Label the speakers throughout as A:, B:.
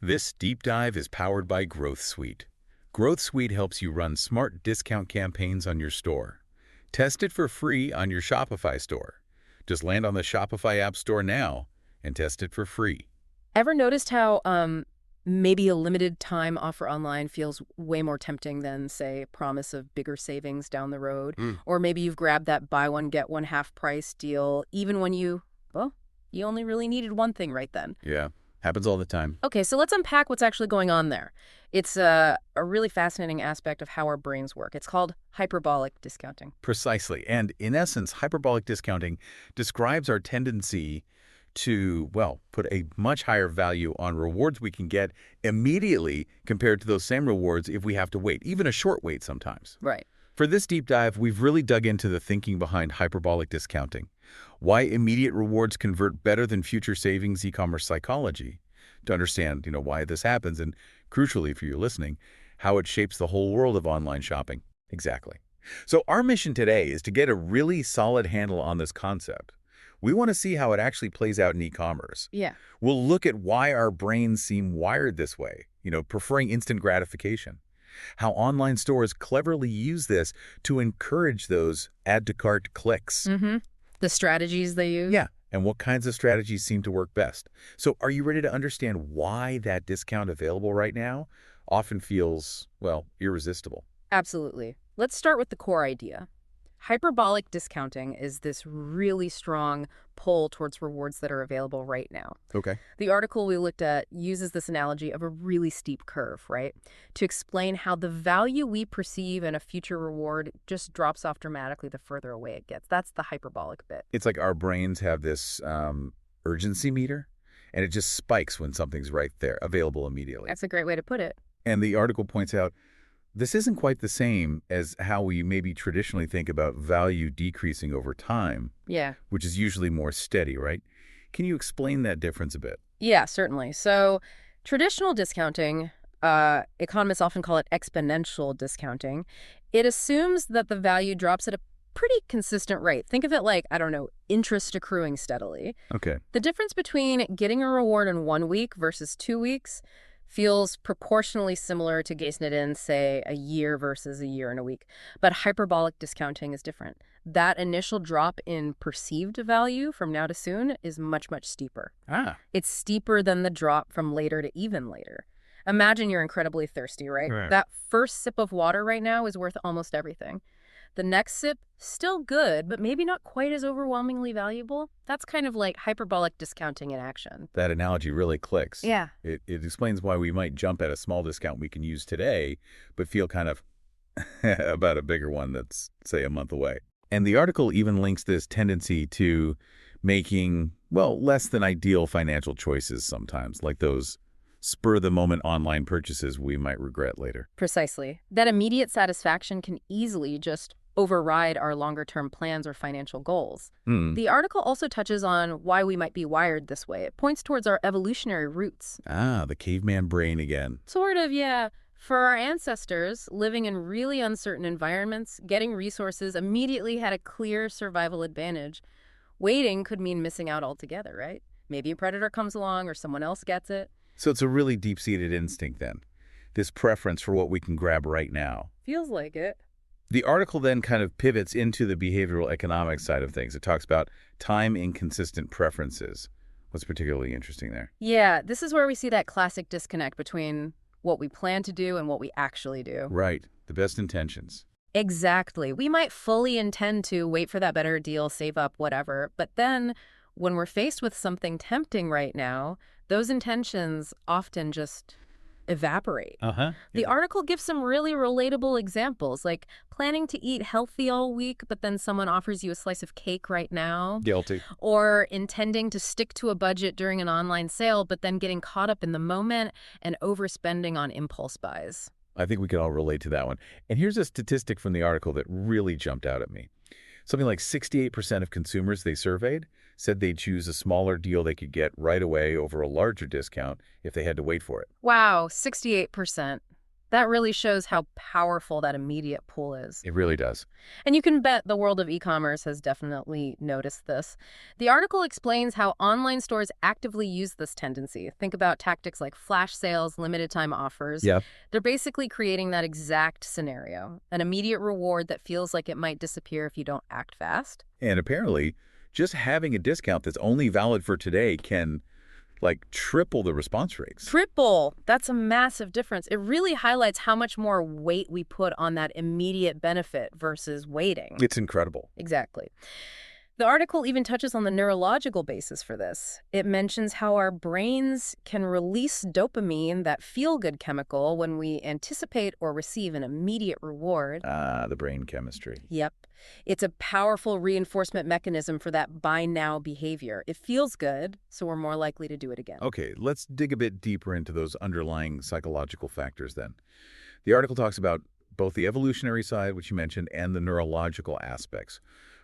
A: This deep dive is powered by Growth Suite. Growth Suite helps you run smart discount campaigns on your store. Test it for free on your Shopify store. Just land on the Shopify App Store now and test it for free.
B: Ever noticed how maybe a limited time offer online feels way more tempting than, say, promise of bigger savings down the road? Or maybe you've grabbed that buy one, get one half price deal, even when you only really needed one thing right then.
A: Yeah, happens all the time.
B: Okay, so let's unpack what's actually going on there. It's a really fascinating aspect of how our brains work. It's called hyperbolic discounting.
A: Precisely. And in essence, hyperbolic discounting describes our tendency to, well, put a much higher value on rewards we can get immediately compared to those same rewards if we have to wait, even a short wait sometimes.
B: Right.
A: For this deep dive, we've really dug into the thinking behind hyperbolic discounting, why immediate rewards convert better than future savings e-commerce psychology, to understand, why this happens, and crucially for you listening, how it shapes the whole world of online shopping. Exactly. So our mission today is to get a really solid handle on this concept. We want to see how it actually plays out in e-commerce.
B: Yeah.
A: We'll look at why our brains seem wired this way, preferring instant gratification. How online stores cleverly use this to encourage those add-to-cart clicks.
B: The strategies they use?
A: Yeah, and what kinds of strategies seem to work best. So are you ready to understand why that discount available right now often feels, irresistible?
B: Absolutely. Let's start with the core idea. Hyperbolic discounting is this really strong pull towards rewards that are available right now.
A: Okay.
B: The article we looked at uses this analogy of a really steep curve, right? To explain how the value we perceive in a future reward just drops off dramatically the further away it gets. That's the hyperbolic bit.
A: It's like our brains have this urgency meter, and it just spikes when something's right there, available immediately.
B: That's a great way to put it.
A: And the article points out, this isn't quite the same as how we maybe traditionally think about value decreasing over time.
B: Yeah.
A: Which is usually more steady, right? Can you explain that difference a bit?
B: Yeah, certainly. So traditional discounting, economists often call it exponential discounting. It assumes that the value drops at a pretty consistent rate. Think of it like, interest accruing steadily.
A: Okay.
B: The difference between getting a reward in 1 week versus 2 weeks feels proportionally similar to gauging it in, say, a year versus a year and a week. But hyperbolic discounting is different. That initial drop in perceived value from now to soon is much, much steeper. It's steeper than the drop from later to even later. Imagine you're incredibly thirsty, right? That first sip of water right now is worth almost everything. The next sip, still good, but maybe not quite as overwhelmingly valuable. That's kind of like hyperbolic discounting in action.
A: That analogy really clicks.
B: Yeah.
A: It explains why we might jump at a small discount we can use today, but feel kind of about a bigger one that's, say, a month away. And the article even links this tendency to making, less than ideal financial choices sometimes, like those spur-of-the-moment online purchases we might regret later.
B: Precisely. That immediate satisfaction can easily just override our longer-term plans or financial goals. The article also touches on why we might be wired this way. It points towards our evolutionary roots.
A: The caveman brain again.
B: Sort of, yeah. For our ancestors, living in really uncertain environments, getting resources immediately had a clear survival advantage. Waiting could mean missing out altogether, right? Maybe a predator comes along or someone else gets it.
A: So it's a really deep-seated instinct then, this preference for what we can grab right now.
B: Feels like it.
A: The article then kind of pivots into the behavioral economics side of things. It talks about time-inconsistent preferences. What's particularly interesting there?
B: Yeah, this is where we see that classic disconnect between what we plan to do and what we actually do.
A: Right. The best intentions.
B: Exactly. We might fully intend to wait for that better deal, save up, whatever. But then when we're faced with something tempting right now, those intentions often just evaporate. The article gives some really relatable examples, like planning to eat healthy all week, but then someone offers you a slice of cake right now.
A: Guilty.
B: Or intending to stick to a budget during an online sale, but then getting caught up in the moment and overspending on impulse buys.
A: I think we can all relate to that one. And here's a statistic from the article that really jumped out at me. Something like 68% of consumers they surveyed said they'd choose a smaller deal they could get right away over a larger discount if they had to wait for it.
B: Wow, 68%. That really shows how powerful that immediate pull is.
A: It really does.
B: And you can bet the world of e-commerce has definitely noticed this. The article explains how online stores actively use this tendency. Think about tactics like flash sales, limited time offers.
A: Yeah.
B: They're basically creating that exact scenario, an immediate reward that feels like it might disappear if you don't act fast.
A: And apparently, just having a discount that's only valid for today can, like, triple the response rates.
B: Triple. That's a massive difference. It really highlights how much more weight we put on that immediate benefit versus waiting.
A: It's incredible.
B: Exactly. The article even touches on the neurological basis for this. It mentions how our brains can release dopamine, that feel-good chemical, when we anticipate or receive an immediate reward.
A: The brain chemistry.
B: Yep. It's a powerful reinforcement mechanism for that buy now behavior. It feels good, so we're more likely to do it again.
A: Okay, let's dig a bit deeper into those underlying psychological factors then. The article talks about both the evolutionary side, which you mentioned, and the neurological aspects.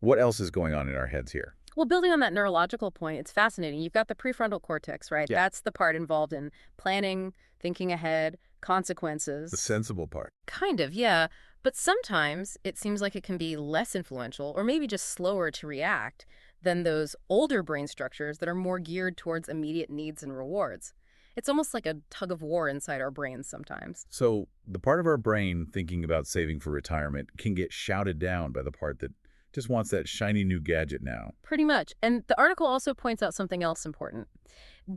A: What else is going on in our heads here?
B: Well, building on that neurological point, it's fascinating. You've got the prefrontal cortex, right?
A: Yeah.
B: That's the part involved in planning, thinking ahead, consequences.
A: The sensible part.
B: Kind of, yeah. But sometimes it seems like it can be less influential or maybe just slower to react than those older brain structures that are more geared towards immediate needs and rewards. It's almost like a tug of war inside our brains sometimes.
A: So the part of our brain thinking about saving for retirement can get shouted down by the part that just wants that shiny new gadget now.
B: Pretty much. And the article also points out something else important.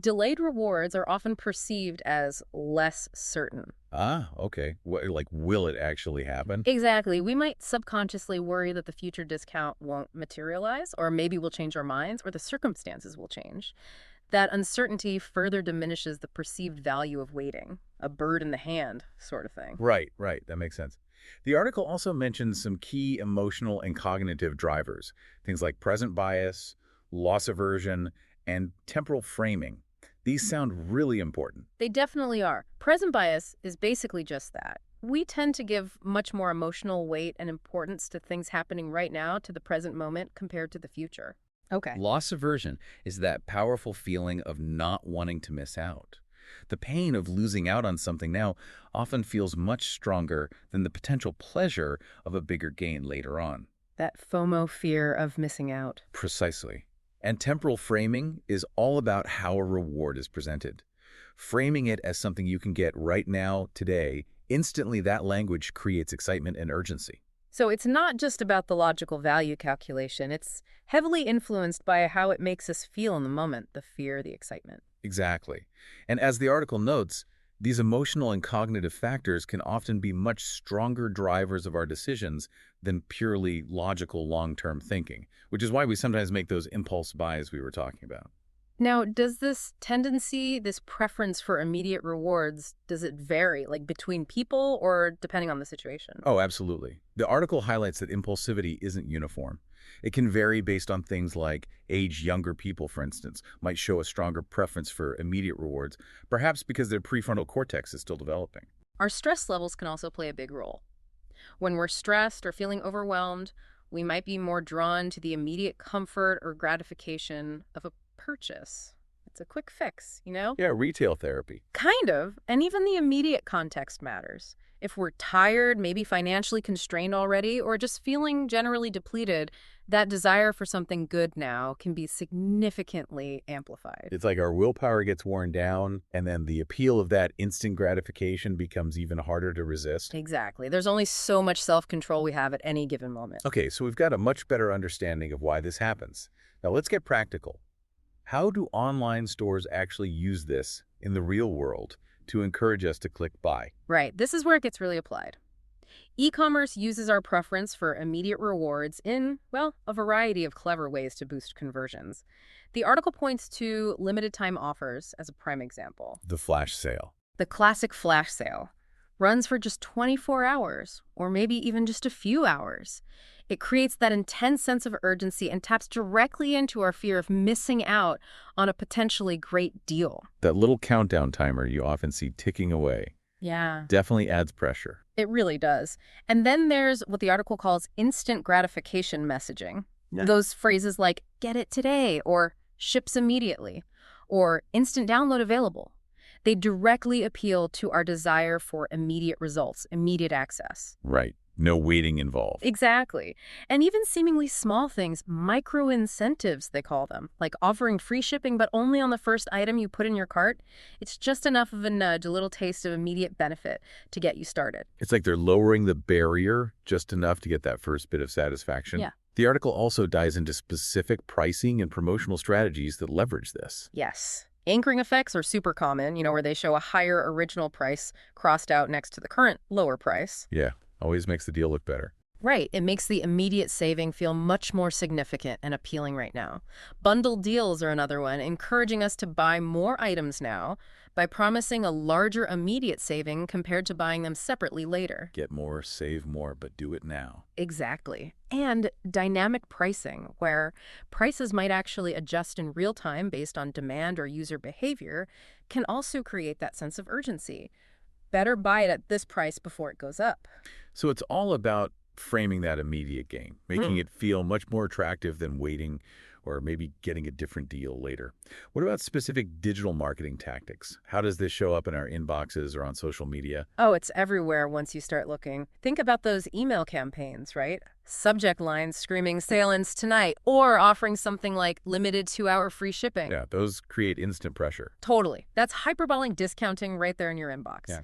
B: Delayed rewards are often perceived as less certain.
A: Ah, okay. Like, will it actually happen?
B: Exactly. We might subconsciously worry that the future discount won't materialize, or maybe we'll change our minds, or the circumstances will change. That uncertainty further diminishes the perceived value of waiting, a bird in the hand sort of thing.
A: Right. That makes sense. The article also mentions some key emotional and cognitive drivers, things like present bias, loss aversion, and temporal framing. These sound really important.
B: They definitely are. Present bias is basically just that. We tend to give much more emotional weight and importance to things happening right now, to the present moment, compared to the future. Okay.
C: Loss aversion is that powerful feeling of not wanting to miss out. The pain of losing out on something now often feels much stronger than the potential pleasure of a bigger gain later on.
B: That FOMO, fear of missing out.
C: Precisely. And temporal framing is all about how a reward is presented. Framing it as something you can get right now, today, instantly that language creates excitement and urgency.
B: So it's not just about the logical value calculation. It's heavily influenced by how it makes us feel in the moment, the fear, the excitement.
C: Exactly. And as the article notes, these emotional and cognitive factors can often be much stronger drivers of our decisions than purely logical long-term thinking, which is why we sometimes make those impulse buys we were talking about.
B: Now, does this tendency, this preference for immediate rewards, does it vary, like between people or depending on the situation?
A: Oh, absolutely. The article highlights that impulsivity isn't uniform. It can vary based on things like age. Younger people, for instance, might show a stronger preference for immediate rewards, perhaps because their prefrontal cortex is still developing.
B: Our stress levels can also play a big role. When we're stressed or feeling overwhelmed, we might be more drawn to the immediate comfort or gratification of a purchase. It's a quick fix, you know?
A: Yeah, retail therapy.
B: Kind of. And even the immediate context matters. If we're tired, maybe financially constrained already, or just feeling generally depleted, that desire for something good now can be significantly amplified.
A: It's like our willpower gets worn down, and then the appeal of that instant gratification becomes even harder to resist.
B: Exactly. There's only so much self-control we have at any given moment.
A: Okay, so we've got a much better understanding of why this happens. Now let's get practical. How do online stores actually use this in the real world to encourage us to click buy?
B: Right. This is where it gets really applied. E-commerce uses our preference for immediate rewards in, well, a variety of clever ways to boost conversions. The article points to limited time offers as a prime example.
A: The flash sale.
B: The classic flash sale runs for just 24 hours, or maybe even just a few hours. It creates that intense sense of urgency and taps directly into our fear of missing out on a potentially great deal.
A: That little countdown timer you often see ticking away
B: Yeah.
A: definitely adds pressure.
B: It really does. And then there's what the article calls instant gratification messaging.
A: Yeah.
B: Those phrases like, get it today, or ships immediately, or instant download available. They directly appeal to our desire for immediate results, immediate access.
C: Right. No waiting involved.
B: Exactly. And even seemingly small things, micro-incentives, they call them, like offering free shipping but only on the first item you put in your cart. It's just enough of a nudge, a little taste of immediate benefit to get you started.
C: It's like they're lowering the barrier just enough to get that first bit of satisfaction.
B: Yeah.
C: The article also dives into specific pricing and promotional strategies that leverage this.
B: Yes. Anchoring effects are super common, where they show a higher original price crossed out next to the current lower price.
C: Yeah, always makes the deal look better.
B: Right. It makes the immediate saving feel much more significant and appealing right now. Bundled deals are another one, encouraging us to buy more items now by promising a larger immediate saving compared to buying them separately later.
C: Get more, save more, but do it now.
B: Exactly. And dynamic pricing, where prices might actually adjust in real time based on demand or user behavior, can also create that sense of urgency. Better buy it at this price before it goes up.
C: So it's all about framing that immediate gain, making it feel much more attractive than waiting or maybe getting a different deal later. What about specific digital marketing tactics? How does this show up in our inboxes or on social media?
B: Oh, it's everywhere once you start looking. Think about those email campaigns, right? Subject lines screaming "sale ends tonight" or offering something like limited 2-hour free shipping.
C: Yeah, those create instant pressure.
B: Totally. That's hyperbolic discounting right there in your inbox.
C: Yeah.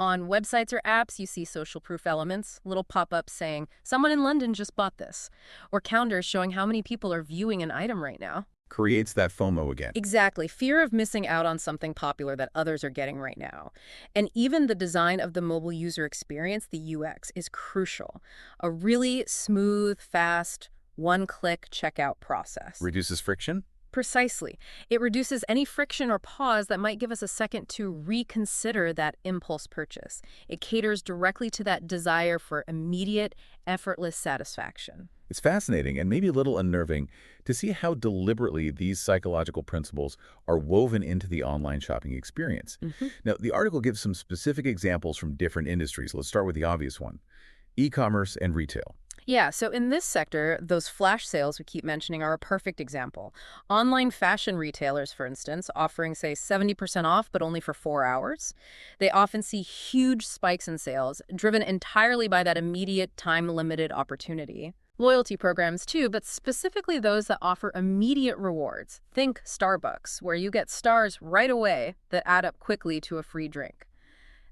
B: On websites or apps, you see social proof elements, little pop-ups saying, "Someone in London just bought this," or counters showing how many people are viewing an item right now.
C: Creates that FOMO again.
B: Exactly. Fear of missing out on something popular that others are getting right now. And even the design of the mobile user experience, the UX, is crucial. A really smooth, fast, one-click checkout process.
C: Reduces friction?
B: Precisely. It reduces any friction or pause that might give us a second to reconsider that impulse purchase. It caters directly to that desire for immediate, effortless satisfaction.
C: It's fascinating and maybe a little unnerving to see how deliberately these psychological principles are woven into the online shopping experience. Now, the article gives some specific examples from different industries. Let's start with the obvious one, e-commerce and retail.
B: Yeah, so in this sector, those flash sales we keep mentioning are a perfect example. Online fashion retailers, for instance, offering, say, 70% off, but only for 4 hours. They often see huge spikes in sales, driven entirely by that immediate time-limited opportunity. Loyalty programs, too, but specifically those that offer immediate rewards. Think Starbucks, where you get stars right away that add up quickly to a free drink.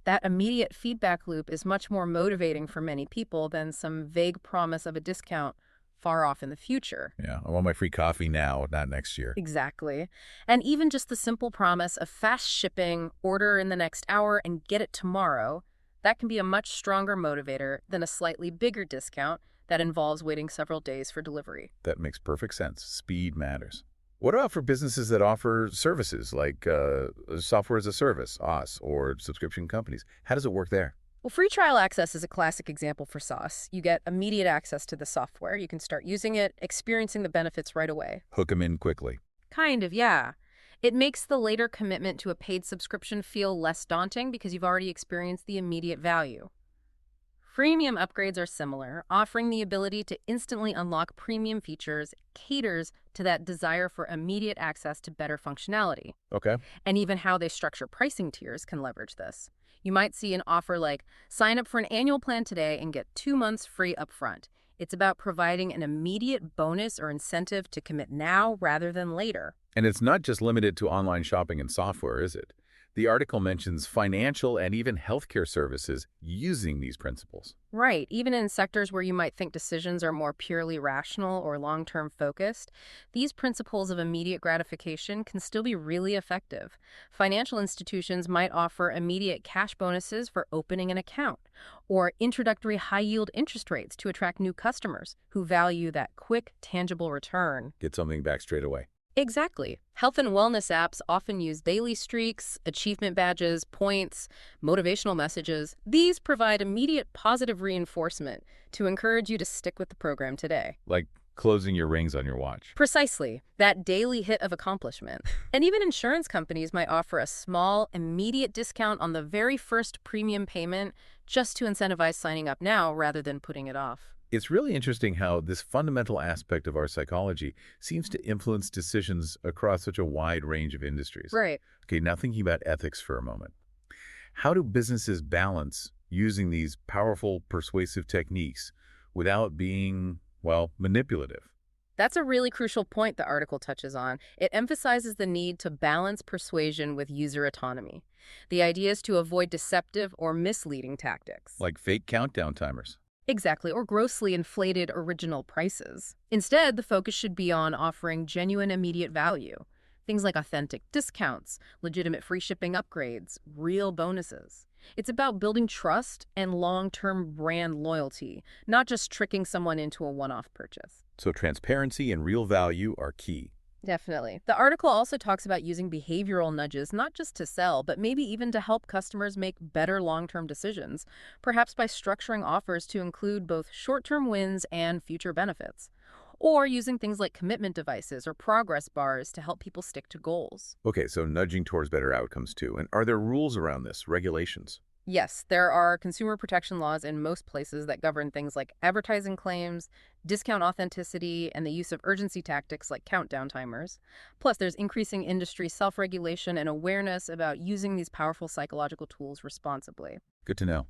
B: That immediate feedback loop is much more motivating for many people than some vague promise of a discount far off in the future.
C: Yeah, I want my free coffee now, not next year.
B: Exactly. And even just the simple promise of fast shipping, order in the next hour, and get it tomorrow, that can be a much stronger motivator than a slightly bigger discount that involves waiting several days for delivery.
C: That makes perfect sense. Speed matters. What about for businesses that offer services like software as a service, SaaS, or subscription companies? How does it work there?
B: Well, free trial access is a classic example for SaaS. You get immediate access to the software. You can start using it, experiencing the benefits right away.
C: Hook them in quickly.
B: Kind of, yeah. It makes the later commitment to a paid subscription feel less daunting because you've already experienced the immediate value. Freemium upgrades are similar, offering the ability to instantly unlock premium features, caters to that desire for immediate access to better functionality.
C: Okay.
B: And even how they structure pricing tiers can leverage this. You might see an offer like, sign up for an annual plan today and get 2 months free upfront. It's about providing an immediate bonus or incentive to commit now rather than later.
C: And it's not just limited to online shopping and software, is it? The article mentions financial and even healthcare services using these principles.
B: Right. Even in sectors where you might think decisions are more purely rational or long-term focused, these principles of immediate gratification can still be really effective. Financial institutions might offer immediate cash bonuses for opening an account, or introductory high-yield interest rates to attract new customers who value that quick, tangible return.
C: Get something back straight away.
B: Exactly. Health and wellness apps often use daily streaks, achievement badges, points, motivational messages. These provide immediate positive reinforcement to encourage you to stick with the program today.
C: Like closing your rings on your watch.
B: Precisely. That daily hit of accomplishment. And even insurance companies might offer a small, immediate discount on the very first premium payment just to incentivize signing up now rather than putting it off.
C: It's really interesting how this fundamental aspect of our psychology seems to influence decisions across such a wide range of industries.
B: Right.
C: Okay, now thinking about ethics for a moment. How do businesses balance using these powerful persuasive techniques without being, well, manipulative?
B: That's a really crucial point the article touches on. It emphasizes the need to balance persuasion with user autonomy. The idea is to avoid deceptive or misleading tactics.
C: Like fake countdown timers.
B: Exactly, or grossly inflated original prices. Instead, the focus should be on offering genuine immediate value. Things like authentic discounts, legitimate free shipping upgrades, real bonuses. It's about building trust and long-term brand loyalty, not just tricking someone into a one-off purchase.
C: So transparency and real value are key.
B: Definitely. The article also talks about using behavioral nudges not just to sell, but maybe even to help customers make better long-term decisions, perhaps by structuring offers to include both short-term wins and future benefits, or using things like commitment devices or progress bars to help people stick to goals.
C: Okay, so nudging towards better outcomes too. And are there rules around this, regulations?
B: Yes, there are consumer protection laws in most places that govern things like advertising claims, discount authenticity, and the use of urgency tactics like countdown timers. Plus, there's increasing industry self-regulation and awareness about using these powerful psychological tools responsibly.
C: Good to know.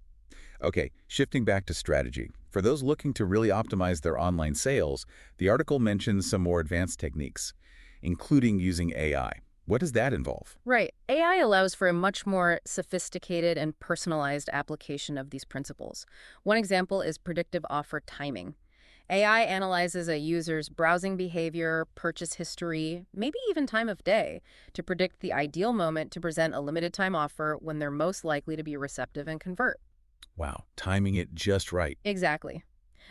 C: Okay, shifting back to strategy. For those looking to really optimize their online sales, the article mentions some more advanced techniques, including using AI. What does that involve?
B: Right. AI allows for a much more sophisticated and personalized application of these principles. One example is predictive offer timing. AI analyzes a user's browsing behavior, purchase history, maybe even time of day, to predict the ideal moment to present a limited time offer when they're most likely to be receptive and convert.
C: Wow, timing it just right.
B: Exactly.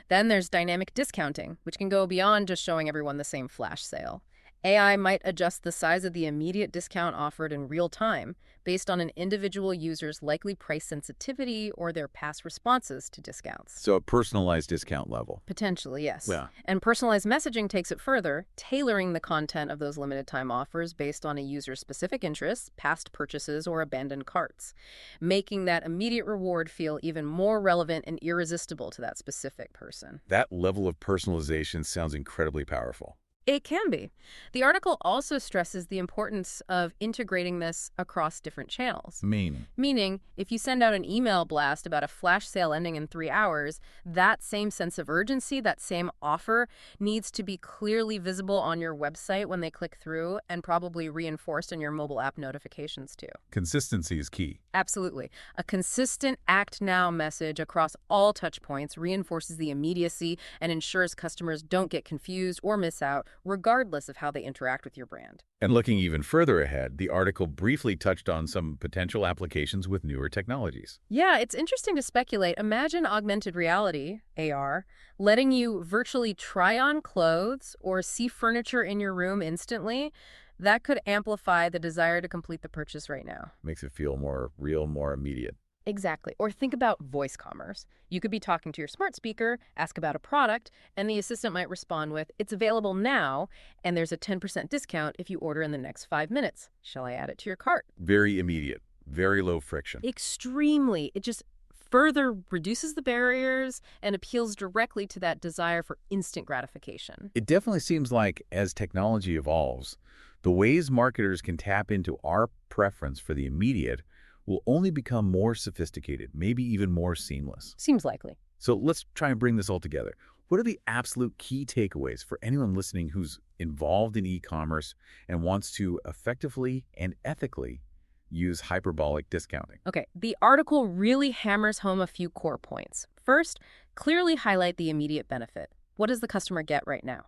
B: Then there's dynamic discounting, which can go beyond just showing everyone the same flash sale. AI might adjust the size of the immediate discount offered in real time based on an individual user's likely price sensitivity or their past responses to discounts.
C: So a personalized discount level.
B: Potentially, yes.
C: Yeah.
B: And personalized messaging takes it further, tailoring the content of those limited time offers based on a user's specific interests, past purchases, or abandoned carts, making that immediate reward feel even more relevant and irresistible to that specific person.
C: That level of personalization sounds incredibly powerful.
B: It can be. The article also stresses the importance of integrating this across different channels. Meaning, if you send out an email blast about a flash sale ending in 3 hours, that same sense of urgency, that same offer, needs to be clearly visible on your website when they click through and probably reinforced in your mobile app notifications too.
C: Consistency is key.
B: Absolutely. A consistent act now message across all touch points reinforces the immediacy and ensures customers don't get confused or miss out, regardless of how they interact with your brand.
C: And looking even further ahead, the article briefly touched on some potential applications with newer technologies.
B: Yeah, it's interesting to speculate. Imagine augmented reality, AR, letting you virtually try on clothes or see furniture in your room instantly. That could amplify the desire to complete the purchase right now.
C: Makes it feel more real, more immediate.
B: Exactly. Or think about voice commerce. You could be talking to your smart speaker, ask about a product, and the assistant might respond with, "It's available now, and there's a 10% discount if you order in the next 5 minutes. Shall I add it to your cart?"
C: Very immediate, very low friction.
B: Extremely. It just further reduces the barriers and appeals directly to that desire for instant gratification.
C: It definitely seems like as technology evolves, the ways marketers can tap into our preference for the immediate will only become more sophisticated, maybe even more seamless.
B: Seems likely.
C: So let's try and bring this all together. What are the absolute key takeaways for anyone listening who's involved in e-commerce and wants to effectively and ethically use hyperbolic discounting?
B: Okay, the article really hammers home a few core points. First, clearly highlight the immediate benefit. What does the customer get right now?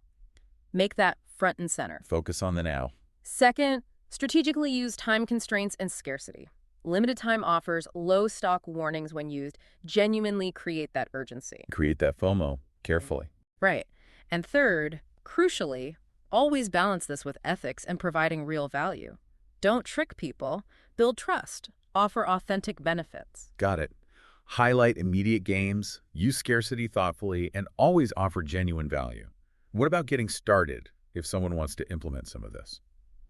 B: Make that front and center.
C: Focus on the now.
B: Second, strategically use time constraints and scarcity. Limited time offers, low stock warnings when used, genuinely create that urgency.
C: Create that FOMO carefully.
B: Right. And third, crucially, always balance this with ethics and providing real value. Don't trick people. Build trust. Offer authentic benefits.
C: Got it. Highlight immediate gains, use scarcity thoughtfully, and always offer genuine value. What about getting started if someone wants to implement some of this?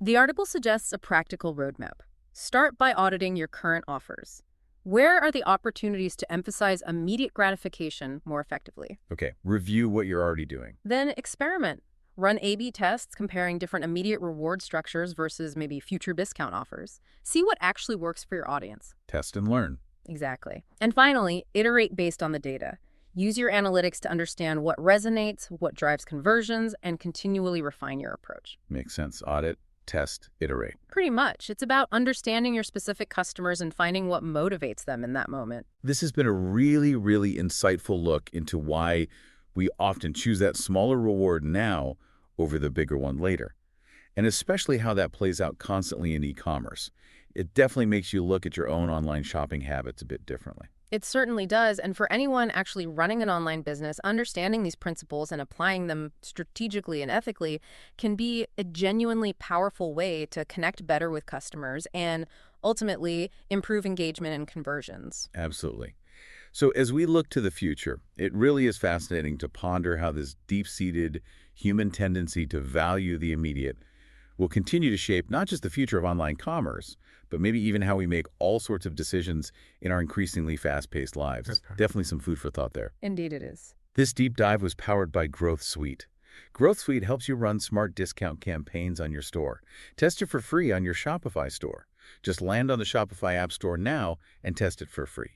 B: The article suggests a practical roadmap. Start by auditing your current offers. Where are the opportunities to emphasize immediate gratification more effectively?
C: Okay, review what you're already doing.
B: Then experiment. Run A/B tests comparing different immediate reward structures versus maybe future discount offers. See what actually works for your audience.
C: Test and learn.
B: Exactly. And finally, iterate based on the data. Use your analytics to understand what resonates, what drives conversions, and continually refine your approach.
C: Makes sense. Audit, test, iterate.
B: Pretty much. It's about understanding your specific customers and finding what motivates them in that moment.
C: This has been a really, really insightful look into why we often choose that smaller reward now over the bigger one later, and especially how that plays out constantly in e-commerce. It definitely makes you look at your own online shopping habits a bit differently.
B: It certainly does, and for anyone actually running an online business, understanding these principles and applying them strategically and ethically can be a genuinely powerful way to connect better with customers and ultimately improve engagement and conversions.
C: Absolutely. So as we look to the future, it really is fascinating to ponder how this deep-seated human tendency to value the immediate will continue to shape not just the future of online commerce, but maybe even how we make all sorts of decisions in our increasingly fast-paced lives.
A: Okay.
C: Definitely some food for thought there.
B: Indeed it is.
C: This deep dive was powered by Growth Suite. Growth Suite helps you run smart discount campaigns on your store. Test it for free on your Shopify store. Just land on the Shopify App Store now and test it for free.